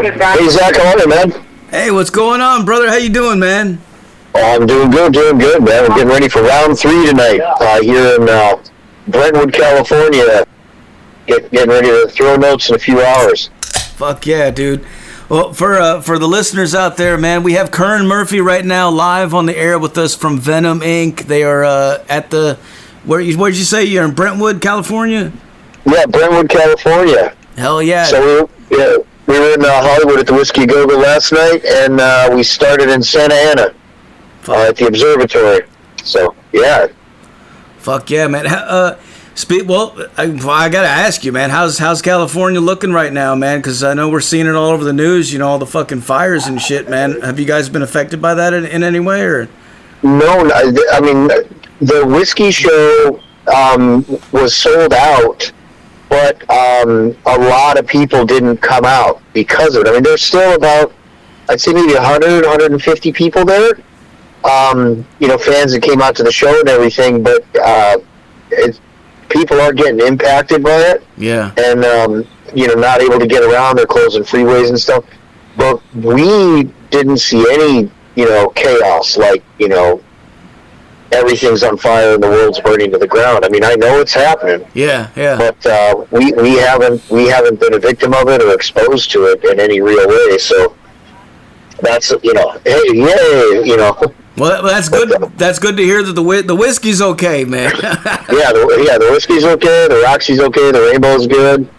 Hey, Zach, how are you, man? Hey, what's going on, brother? How you doing, man? Oh, I'm doing good, man. We're getting ready for round 3 tonight here in Brentwood, California. Getting ready to throw notes in a few hours. Fuck yeah, dude. Well, for the listeners out there, man, we have Curran Murphy right now live on the air with us from Venom Inc. They are at the... where'd you say? You're in Brentwood, California? Yeah, Brentwood, California. Hell yeah. So we were in Hollywood at the Whiskey Go-Go last night, and we started in Santa Ana at the observatory. So, yeah. Fuck yeah, man. I gotta ask you, man. How's California looking right now, man? Because I know we're seeing it all over the news. You know, all the fucking fires and shit, man. Have you guys been affected by that in any way, or? No, I mean the whiskey show was sold out, but a lot of people didn't come out because of it. I mean, there's still about, I'd say maybe 100, 150 people there. Fans that came out to the show and everything, but people are getting impacted by it. Yeah. And, not able to get around. They're closing freeways and stuff. But we didn't see any, chaos like, everything's on fire and the world's burning to the ground. I mean, I know it's happening. Yeah. But we haven't been a victim of it or exposed to it in any real way. So that's, hey, yay, Well, that's good. That's good to hear that the whiskey's okay, man. the whiskey's okay. The Roxy's okay. The Rainbow's good.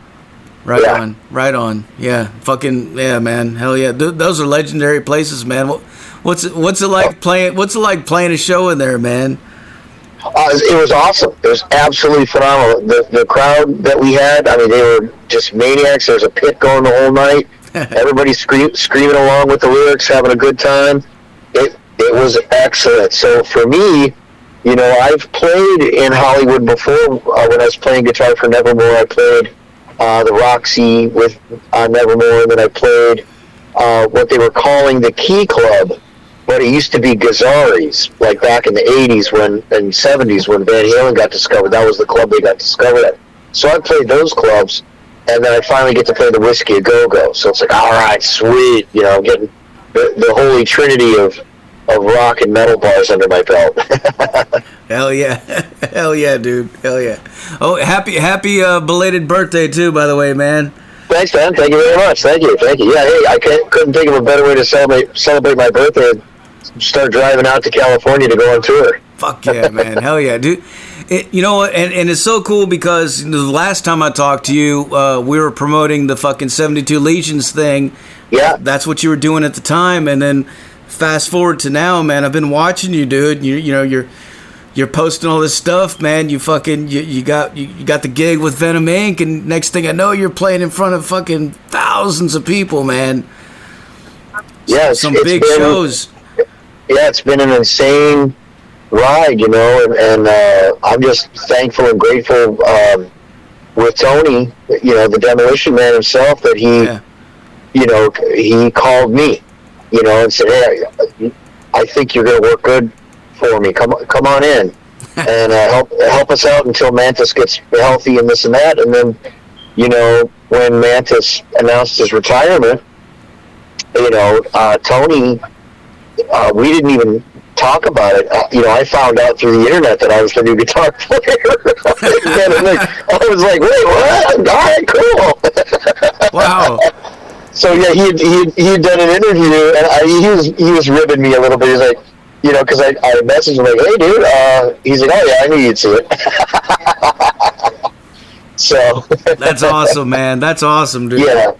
Right on. Yeah, fucking yeah, man. Hell yeah, those are legendary places, man. What's it like playing? What's it like playing a show in there, man? It was awesome. It was absolutely phenomenal. The crowd that we had, I mean, they were just maniacs. There was a pit going the whole night. Everybody screaming along with the lyrics, having a good time. It was excellent. So for me, I've played in Hollywood before. When I was playing guitar for Nevermore, I played the Roxy with Nevermore, and then I played what they were calling the Key Club, but it used to be Gazzari's, like back in the 80s and 70s when Van Halen got discovered. That was the club they got discovered at. So I played those clubs, and then I finally get to play the Whiskey A Go-Go. So it's like, all right, sweet, getting the holy trinity of rock and metal bars under my belt. Hell yeah, dude. Hell yeah. Oh, happy belated birthday too, by the way, man. Thanks, man. Thank you very much. Thank you. Yeah, hey, I couldn't think of a better way to celebrate my birthday. Start driving out to California to go on tour. Fuck yeah, man. Hell yeah, dude. You know what? And it's so cool because the last time I talked to you, we were promoting the fucking 72 Legions thing. Yeah. That's what you were doing at the time, and then fast forward to now, man. I've been watching you, dude. You're posting all this stuff, man. You got the gig with Venom Inc. and next thing I know, you're playing in front of fucking thousands of people, man. Yeah, some big shows. Yeah, it's been an insane ride, and I'm just thankful and grateful with Tony, the Demolition Man himself, that he called me. And said, hey, I think you're going to work good for me. Come on in and help us out until Mantis gets healthy and this and that. And then, when Mantis announced his retirement, Tony, we didn't even talk about it. I found out through the internet that I was the new guitar player. I was like, wait, what? All right, cool. Wow. So yeah, he had done an interview, and he was ribbing me a little bit. He's like, because I messaged him like, hey dude, he's like, oh yeah, I knew you'd see it. So that's awesome, man. That's awesome, dude. Yeah.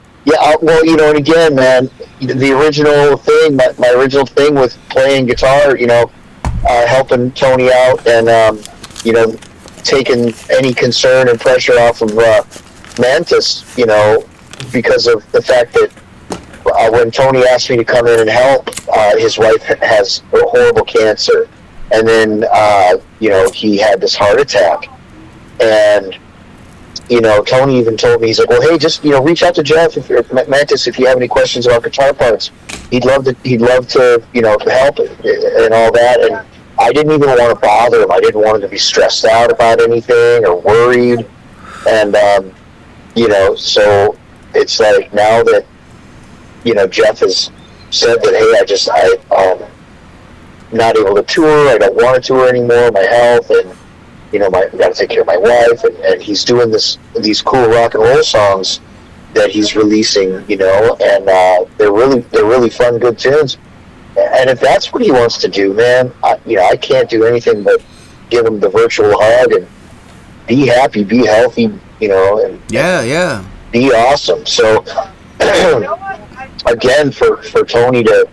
Well, and again, man, the original thing, my original thing with playing guitar, helping Tony out, and taking any concern and pressure off of Mantis, because of the fact that when Tony asked me to come in and help, his wife has a horrible cancer, and then he had this heart attack, and Tony even told me, he's like, well, hey, just reach out to Jeff Mantis if you have any questions about guitar parts. He'd love to help and all that. And I didn't even want to bother him. I didn't want him to be stressed out about anything or worried. And so it's like now that Jeff has said that, hey, I'm not able to tour. I don't want to tour anymore. My health, and I got to take care of my wife. And he's doing these cool rock and roll songs that he's releasing. And they're really fun, good tunes. And if that's what he wants to do, man, I can't do anything but give him the virtual hug and be happy, be healthy, and be awesome. So again, for Tony to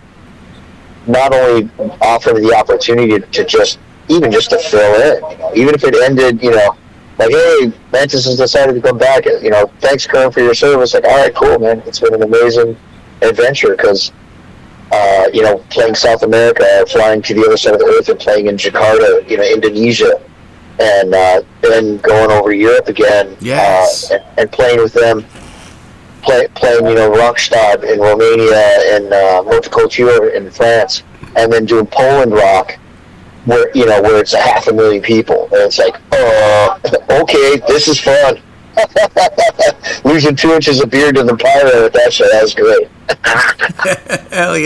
not only offer the opportunity to just to fill in, even if it ended, like, hey, Mantis has decided to come back, thanks, Curran, for your service. Like, all right, cool, man. It's been an amazing adventure, because playing South America, flying to the other side of the earth, and playing in Jakarta, Indonesia, and then going over Europe again, and playing with them, playing Rockstad in Romania and Motoculture in France, and then doing Poland rock, where it's 500,000 people, and it's like, okay, this is fun. Losing 2 inches of beard to the pyro at that show, that was great. hell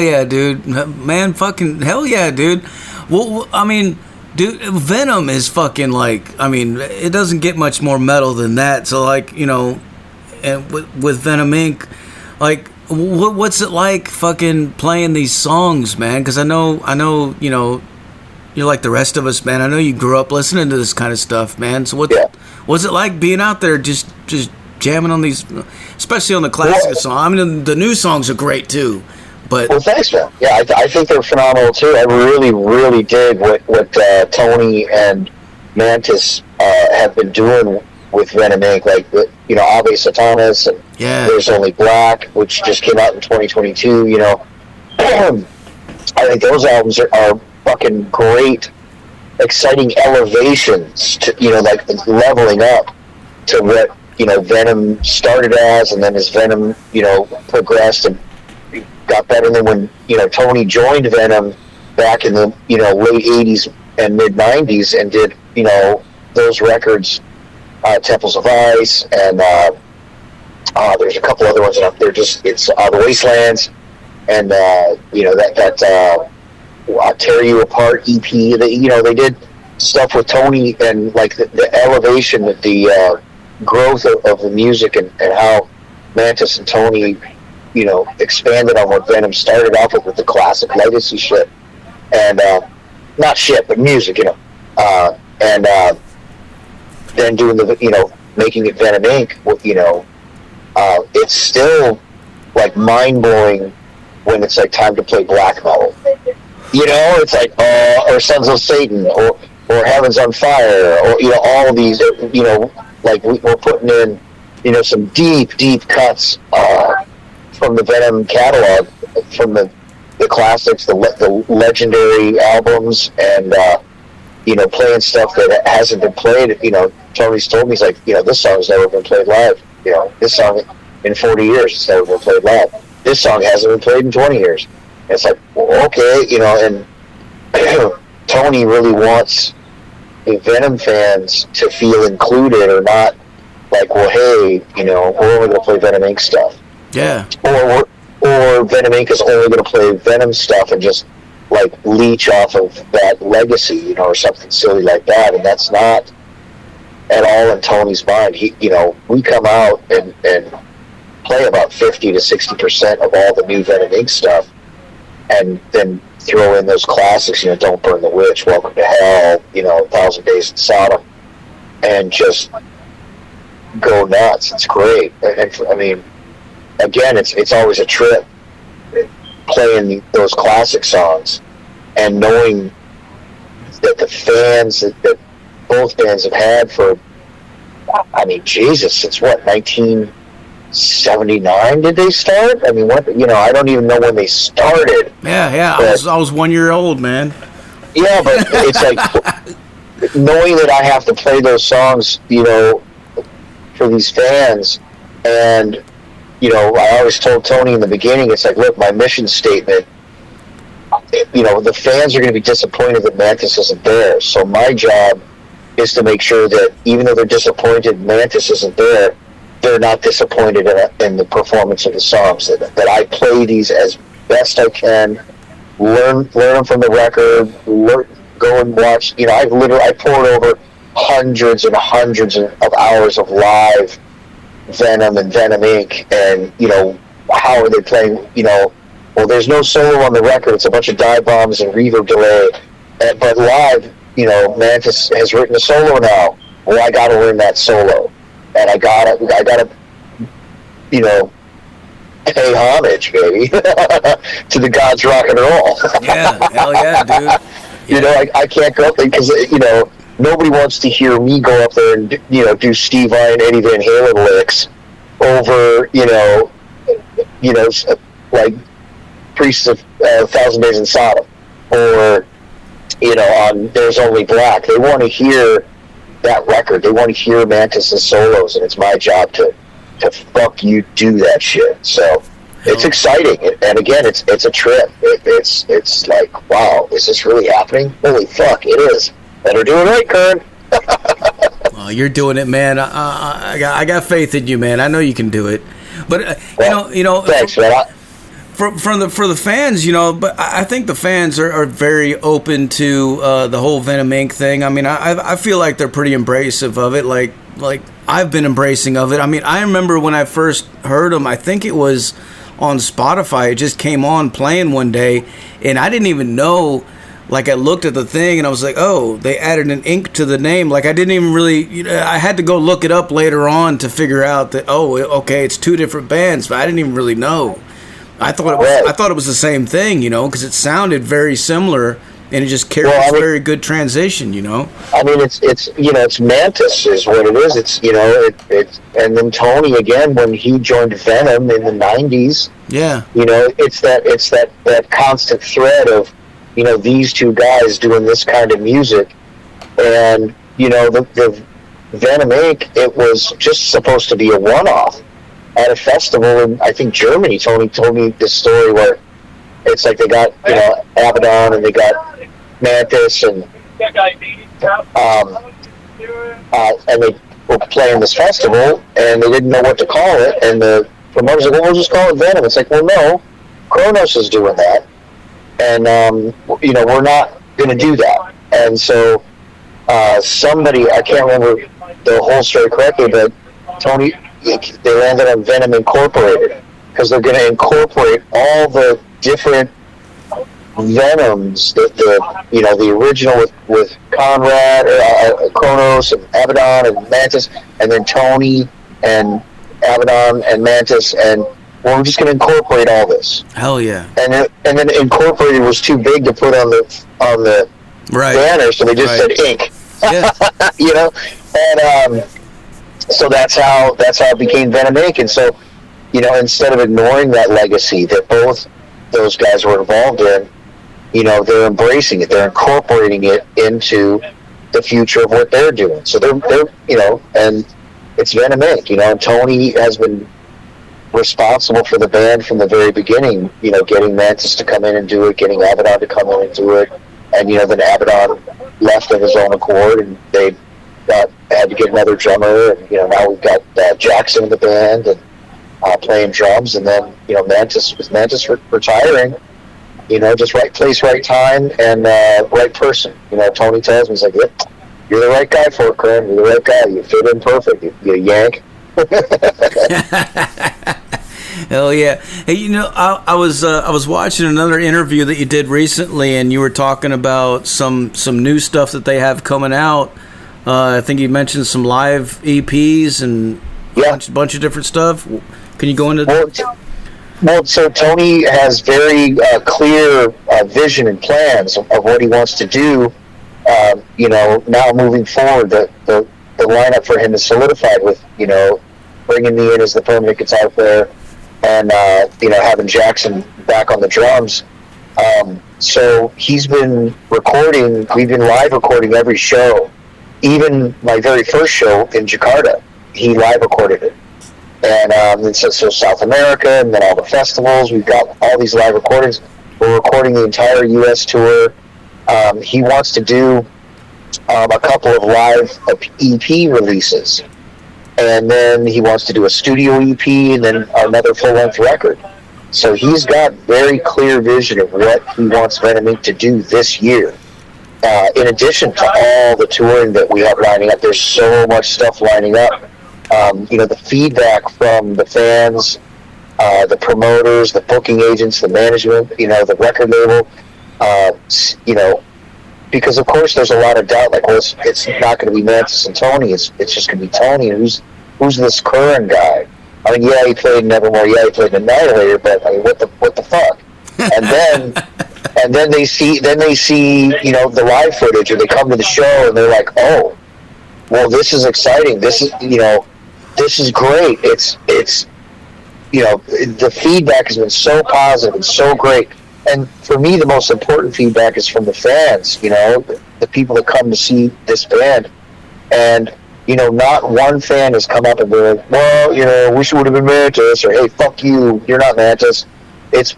yeah, dude, man, fucking hell yeah, dude. Well, I mean, dude, Venom is fucking, like, I mean, it doesn't get much more metal than that. So, like, and with Venom Inc, like, what's it like fucking playing these songs, man? Because I know, you're like the rest of us, man. I know you grew up listening to this kind of stuff, man. So what's it like being out there just jamming on these, especially on the classic song? I mean, the new songs are great too. But thanks, man. Yeah, I think they're phenomenal too. I really, really dig what Tony and Mantis have been doing with Venom Inc. Like, Ave Satanas and There's Only Black, which just came out in 2022. I think those albums are fucking great, exciting elevations to, like, leveling up to what, Venom started as, and then as Venom, progressed and got better. And then when, Tony joined Venom back in the, late 80s and mid 90s and did, those records, Temples of Ice, and there's a couple other ones up there. It's The Wastelands, and that Tear You Apart EP. They did stuff with Tony, and like the elevation, the growth of the music, and how Mantis and Tony, expanded on what Venom started off with the classic legacy shit, and not shit, but music, and then doing the, making it Venom Inc. It's still like mind blowing when it's like time to play black metal. It's like, or Sons of Satan, or Heaven's on Fire, or all of these, like we're putting in, some deep cuts from the Venom catalog, from the classics, the legendary albums, and playing stuff that hasn't been played. Tony's told me, he's like, this song's never been played live. This song in 40 years it's never been played live. This song hasn't been played in 20 years. And it's like, well, okay, and Tony really wants the Venom fans to feel included, or not like, well, hey, we're only going to play Venom Inc. stuff. Yeah. Or Venom Inc. is only going to play Venom stuff and just like leech off of that legacy, or something silly like that. And that's not at all in Tony's mind. We come out and play about 50 to 60% of all the new Venom Inc. stuff, and then throw in those classics, Don't Burn the Witch, Welcome to Hell, 1,000 Days in Sodom, and just go nuts. It's great. And I mean, again, it's always a trip playing those classic songs and knowing that the fans that both bands have had for, I mean, Jesus, since what, 1979 did they start? I mean, what, I don't even know when they started. Yeah, but I was 1 year old, man. Yeah, but it's like knowing that I have to play those songs, for these fans. And I always told Tony in the beginning, it's like, look, my mission statement, the fans are going to be disappointed that Mantis isn't there. So my job is to make sure that even though they're disappointed Mantis isn't there, they're not disappointed in the performance of the songs. That I play these as best I can, learn them from the record, go and watch. You know, I poured over hundreds and hundreds of hours of live Venom and Venom Inc. And, you know, how are they playing, you know, well, there's no solo on the record. It's a bunch of dive bombs and reverb delay. But live, you know, Mantis has written a solo now. Well, I got to learn that solo. And I gotta, you know, pay homage, baby, to the gods rock and roll. Yeah, hell yeah, dude. Yeah. You know, I can't go up there because, you know, nobody wants to hear me go up there and, you know, do Steve Vai and Eddie Van Halen licks over, you know, like Priests of 1,000 Days in Sodom, or, you know, on There's Only Black. They want to hear that record. They want to hear Mantis' solos, and it's my job to fuck you do that shit. So it's exciting, and again, it's a trip. It's like, wow, is this really happening? Holy fuck, it is. Better do it right, Curran. Well, you're doing it, man. I got faith in you, man. I know you can do it. But you know, thanks, man. For the fans, you know, but I think the fans are very open to the whole Venom Inc. thing. I mean, I feel like they're pretty embracive of it, like I've been embracing of it. I mean, I remember when I first heard them, I think it was on Spotify. It just came on playing one day, and I didn't even know. Like, I looked at the thing, and I was like, oh, they added an ink to the name. Like, I didn't even really, you know, I had to go look it up later on to figure out that, oh, okay, it's two different bands, but I didn't even really know. I thought it was the same thing, you know, because it sounded very similar, and it just carried a very good transition, you know. I mean, it's you know, it's Mantis is what it is. It's, you know, it's and then Tony again when he joined Venom in the '90s. Yeah. You know, it's that constant thread of, you know, these two guys doing this kind of music, and, you know, the Venom Inc. It was just supposed to be a one-off at a festival in, I think, Germany. Tony told me this story where it's like they got, you know, Abaddon and they got Mantis and they were playing this festival and they didn't know what to call it, and the promoters were like, well, we'll just call it Venom. It's like, well, no, Kronos is doing that, and you know, we're not going to do that. And so somebody, I can't remember the whole story correctly, but Tony, they landed on Venom Incorporated because they're going to incorporate all the different Venoms, the you know, the original with Conrad, Kronos, and Abaddon, and Mantis, and then Tony and Abaddon and Mantis, and we're just going to incorporate all this. Hell yeah! And then Incorporated was too big to put on the banner, so they just said Inc. Yeah. You know, and so that's how it became Venom Inc. And so, you know, instead of ignoring that legacy that both those guys were involved in, you know, they're embracing it. They're incorporating it into the future of what they're doing. So they're you know, and it's Venom Inc. You know, and Tony has been responsible for the band from the very beginning. You know, getting Mantis to come in and do it, getting Abaddon to come in and do it, and, you know, then Abaddon left of his own accord, and they had to get another drummer, and, you know, now we've got Jackson in the band and playing drums, and then, you know, Mantis retiring, you know, just right place, right time, and right person. You know, Tony tells me, he's like, yep, you're the right guy for it, Curran. You're the right guy. You fit in perfect. You yank. Hell yeah! Hey, you know, I was watching another interview that you did recently, and you were talking about some new stuff that they have coming out. I think you mentioned some live EPs and a bunch of different stuff. Can you go into that? Well, so Tony has very clear vision and plans of what he wants to do. You know, now moving forward, the lineup for him is solidified with, you know, bringing me in as the permanent guitar player, and you know, having Jackson back on the drums. So he's been recording. We've been live recording every show. Even my very first show in Jakarta, he live recorded it. And so South America, and then all the festivals, we've got all these live recordings. We're recording the entire U.S. tour. He wants to do a couple of live EP releases. and then he wants to do a studio EP, and then another full-length record. So he's got very clear vision of what he wants Venom Inc. to do this year. In addition to all the touring that we have lining up, there's so much stuff lining up. The feedback from the fans, the promoters, the booking agents, the management, the record label, because of course there's a lot of doubt, like, well, it's not going to be Mantis and Tony, it's just going to be Tony, and who's this Curran guy? I mean, yeah, he played Nevermore, yeah, he played Annihilator, but I mean, what the fuck? And then they see the live footage, and they come to the show, and they're like, oh, well, this is exciting. This is great. It's the feedback has been so positive and so great. And for me, the most important feedback is from the fans. The people that come to see this band, and not one fan has come up and been like, well, wish it would have been Mantis, or hey, fuck you, you're not Mantis. It's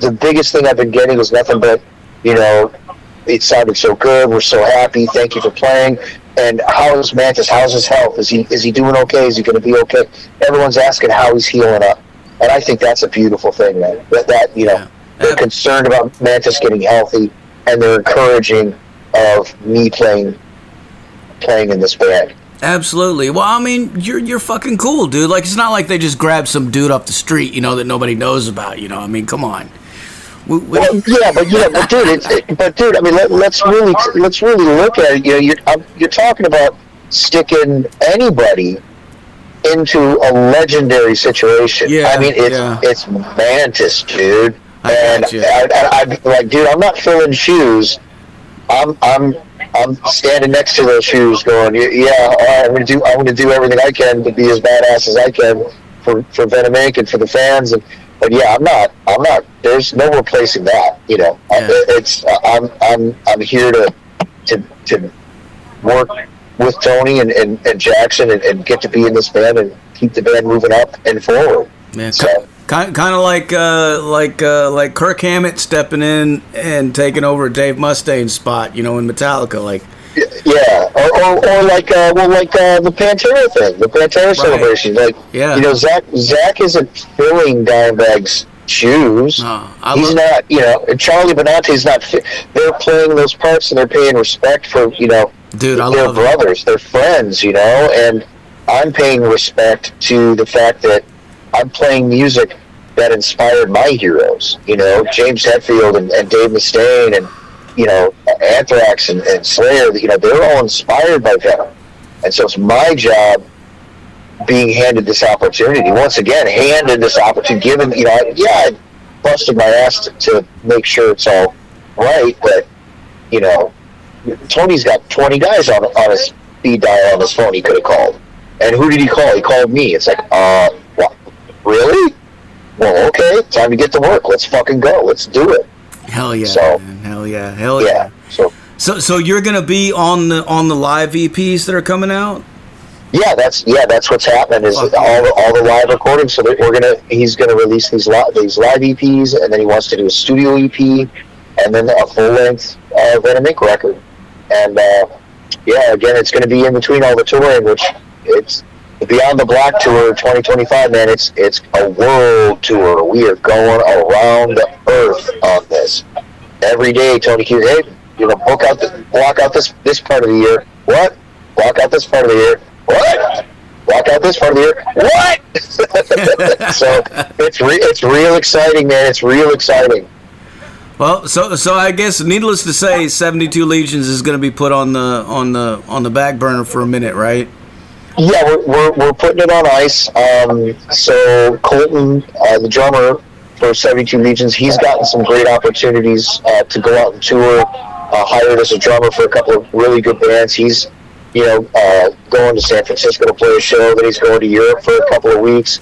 the biggest thing I've been getting was nothing but, it sounded so good, we're so happy, thank you for playing, and how is Mantis, how's his health, is he doing okay, is he going to be okay? Everyone's asking how he's healing up, and I think that's a beautiful thing, man, they're concerned about Mantis getting healthy, and they're encouraging of me playing in this band. Absolutely. Well, I mean, you're fucking cool, dude. Like, it's not like they just grabbed some dude off the street, that nobody knows about. I mean, come on. Well, dude. I mean, let's really look at it. You're talking about sticking anybody into a legendary situation. Yeah, I mean, it's Mantis, dude. I'm like, dude, I'm not filling shoes. I'm standing next to those shoes, going, yeah, all right, I'm gonna do everything I can to be as badass as I can for Venom Inc. and for the fans. But yeah, I'm not. There's no replacing that. I'm here to work with Tony and Jackson and get to be in this band and keep the band moving up and forward. Man, so. Kind of like Kirk Hammett stepping in and taking over Dave Mustaine's spot, in Metallica, like. Yeah, or like the Pantera thing, the Pantera celebration, like. Yeah. Zach isn't filling Dimebag's shoes. He's not, and Charlie Benante's not. They're playing those parts and they're paying respect for, their brothers, their friends, and I'm paying respect to the fact that I'm playing music that inspired my heroes, James Hetfield and Dave Mustaine and, Anthrax and Slayer, they're all inspired by Venom. And so it's my job being handed this opportunity. Once again, given, I busted my ass to make sure it's all right, but, Tony's got 20 guys on his speed dial on his phone he could have called. And who did he call? He called me. It's like, what? Really? Well, okay, time to get to work. Let's fucking go. Let's do it. Hell yeah, man. Hell yeah. So you're gonna be on the live EPs that are coming out? Yeah, that's what's happening. Is all the live recordings. So he's gonna release these live EPs, and then he wants to do a studio EP, and then a full length Venom Inc. record. And again, it's gonna be in between all the touring, which it's. Beyond the Black Tour 2025, man, it's a world tour. We are going around the earth on this. Every day, Tony Q, hey, block out this part of the year. What? Block out this part of the year. What? Block out this part of the year. What? So it's real exciting, man. It's real exciting. Well, so I guess, needless to say, 72 Legions is going to be put on the back burner for a minute, right? Yeah, we're putting it on ice. So Colton, the drummer for 72 Legions, he's gotten some great opportunities to go out and tour. Hired as a drummer for a couple of really good bands. He's, going to San Francisco to play a show. Then he's going to Europe for a couple of weeks.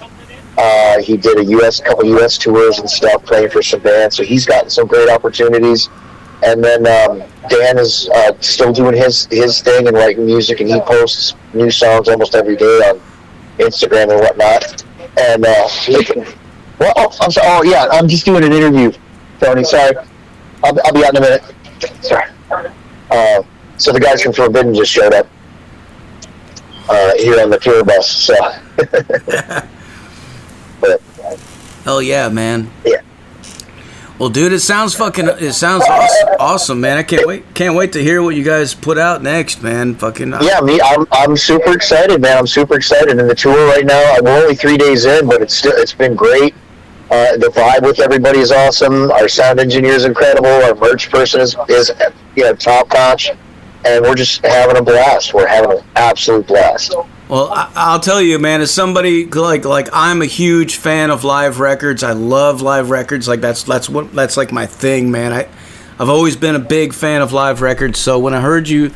He did a couple US tours and stuff, playing for some bands. So he's gotten some great opportunities. And then Dan is still doing his thing and writing music, and he posts new songs almost every day on Instagram and whatnot. And I'm sorry. Oh yeah, I'm just doing an interview, Tony. Sorry, I'll be out in a minute. Sorry. So the guys from Forbidden just showed up. here on the tour bus. So, but hell yeah, man. Yeah. Well, dude, it sounds awesome, man. I can't wait to hear what you guys put out next, man. Yeah, I'm super excited, man. I'm super excited. And the tour right now, we're only 3 days in, but it's been great. The vibe with everybody is awesome. Our sound engineer is incredible. Our merch person is top notch, and we're just having a blast. We're having an absolute blast. Well, I'll tell you, man, as somebody like I'm a huge fan of live records. I love live records. Like that's like my thing, man. I've always been a big fan of live records. So when I heard you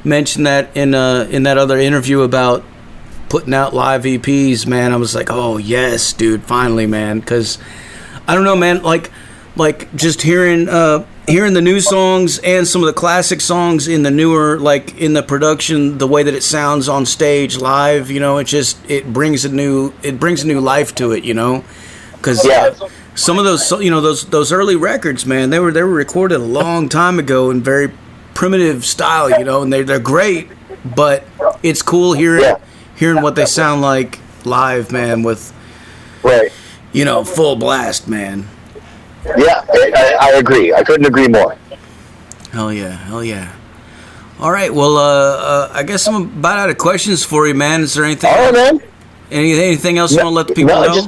mention that in that other interview about putting out live EPs, man, I was like, oh yes, dude, finally, man. Because I don't know, man, like just hearing the new songs and some of the classic songs in the newer, like in the production, the way that it sounds on stage live, it brings a new life to it, because some of those, those early records, man, they were recorded a long time ago in very primitive style, and they're great, but it's cool hearing what they sound like live, man, with full blast, man. Yeah, I agree. I couldn't agree more. Hell yeah. All right, well, I guess I'm about out of questions for you, man. Is there anything? All right, man. Anything else you want to let the people know?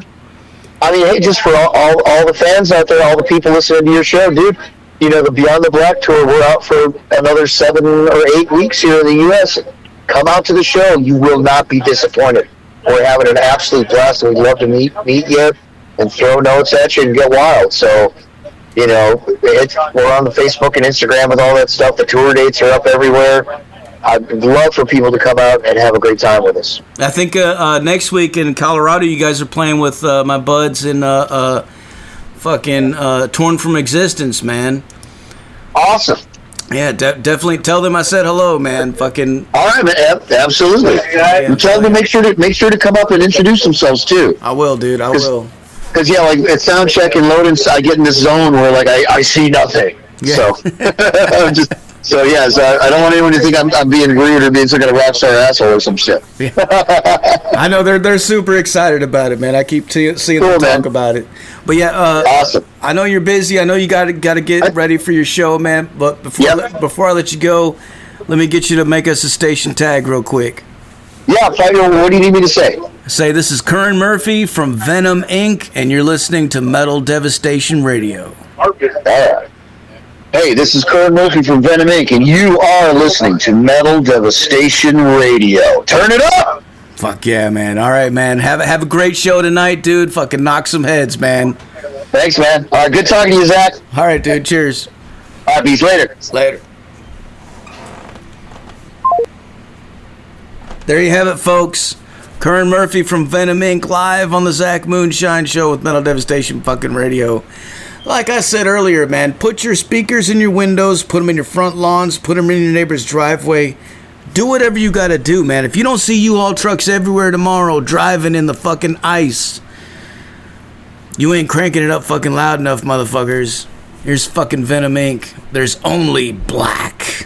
Just for all the fans out there, all the people listening to your show, dude. The Beyond the Black tour, we're out for another 7 or 8 weeks here in the U.S. Come out to the show. You will not be disappointed. We're having an absolute blast, and we'd love to meet you and throw notes at you and get wild. So, we're on the Facebook and Instagram with all that stuff. The tour dates are up everywhere. I'd love for people to come out and have a great time with us. I think next week in Colorado, you guys are playing with my buds in Torn From Existence, man. Awesome. Yeah, definitely tell them I said hello, man. All right, man. Absolutely. Yeah, tell them to make sure to come up and introduce themselves too. I will, dude. I will. Because like at sound check and loading, I get in this zone where like I see nothing. Yeah. So I don't want anyone to think I'm being rude or being some kind of rap star asshole or some shit. Yeah. I know they're super excited about it, man. I keep seeing them talk about it. But yeah, awesome. I know you're busy. I know you got to get ready for your show, man. But before I let you go, let me get you to make us a station tag real quick. Yeah, what do you need me to say? Say this is Curran Murphy from Venom Inc. and you're listening to Metal Devastation Radio. Hey, this is Curran Murphy from Venom Inc. and you are listening to Metal Devastation Radio. Turn it up! Fuck yeah, man. All right, man. Have a great show tonight, dude. Fucking knock some heads, man. Thanks, man. All right, good talking to you, Zach. All right, dude. Cheers. All right, peace. Later. There you have it, folks. Curran Murphy from Venom Inc. live on the Zach Moonshine Show with Metal Devastation fucking Radio. Like I said earlier, man, put your speakers in your windows, put them in your front lawns, put them in your neighbor's driveway. Do whatever you gotta do, man. If you don't see U-Haul trucks everywhere tomorrow driving in the fucking ice, you ain't cranking it up fucking loud enough, motherfuckers. Here's fucking Venom Inc. There's only black.